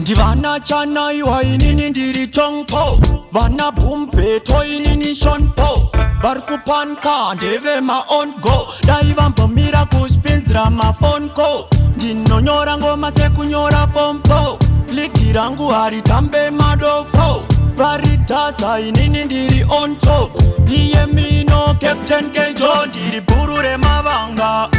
Divana chana iwa inini ndiri tongpo Vana bumpe to inini shonpo Barkupanka ndeve ma on go Daivampo miracle spinzra ma phone ko Ndinonyora ngoma sekunyora fompo Likirangu haritambe madofo Varitasa inini ndiri on top Iye mino Captain Kejo ndiri burure mavanga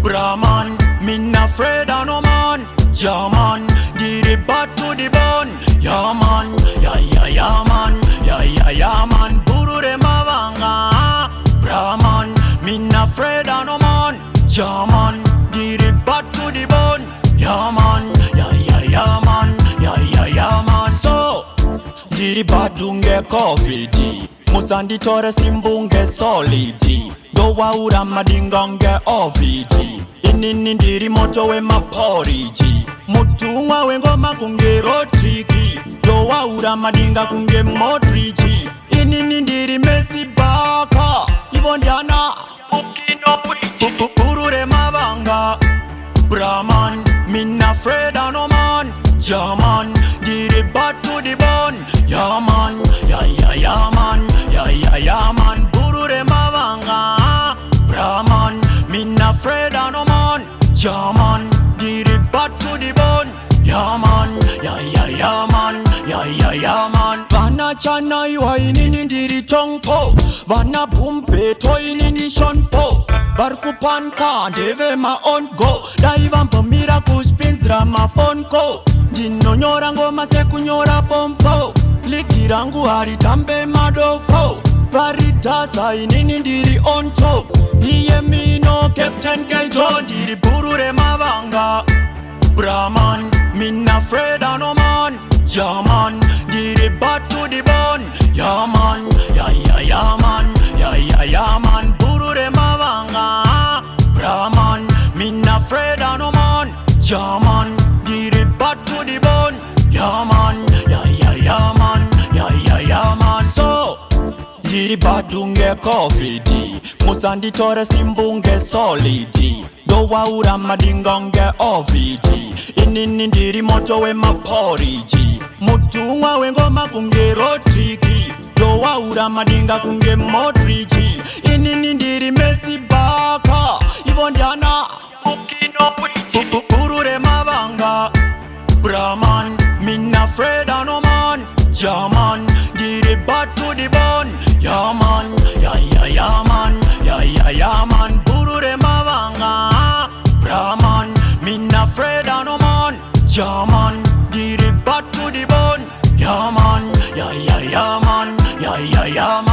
Brahman, minna afraid of no man. Yeah man, did it bad to the bone. Yeah man, yeah man, yeah man. Burure mavanga. Brahman, minna afraid of no man. Yeah man, did it bad to the bone. Yeah man, yeah man, yeah man. So, did it bad dunge coffee. Musandi tore simbunge solidi. Do waura madingange oviji. Inini ndiri moto we maporiji. Mutumwa wengoma kunge rotriki. Do waura madinga kunge modriji. Inini ndiri Messi baka. Ivondana ukino wiki. Burure mavanga. Brahman, minna afraid of no man. Yeah man, did it bad to the bone. Yeah man, yeah man, yeah man. Burure mavanga. Brahman, minna afraid of no man. Yeah man, did it bad to the bone. Yeah man, yeah man, yeah man. Vana chana iwa inini ndiri tongpo Vana bumpe to inini shonpo Barkupanka ndeve ma on go Daivampo miracle spinzra ma phone ko Ndinonyora ngoma sekunyora fompo Likirangu haritambe madofo Varitasa inini ndiri on top Iye mino Captain Kejo ndiri burure mavanga Brahman, minna afraid of no man. Yeah man, did it bad to the bone. Yeah man, yeah man, yeah man. Burure mavanga. Brahman, minna afraid of no man. Yeah man, did it bad to the bone. Yeah man, yeah man, yeah man. So, did it bad dunge coffee. Musandi tore simbunge solidi. Do waura madingange oviji. Inini ndiri moto we maporiji. Mutumwa wengoma kunge rotriki. Do waura madinga kunge modriji. Inini ndiri Messi baka. Ivondana ukino wiki. Burure mavanga. Brahman, minna afraid of no man. Yeah man, did it bad to the bone. Yeah man, yeah man, yeah man. Burure mavanga. Brahman, minna afraid of no man. Yeah man, did it bad to the bone. Yeah man, yeah man, yeah man.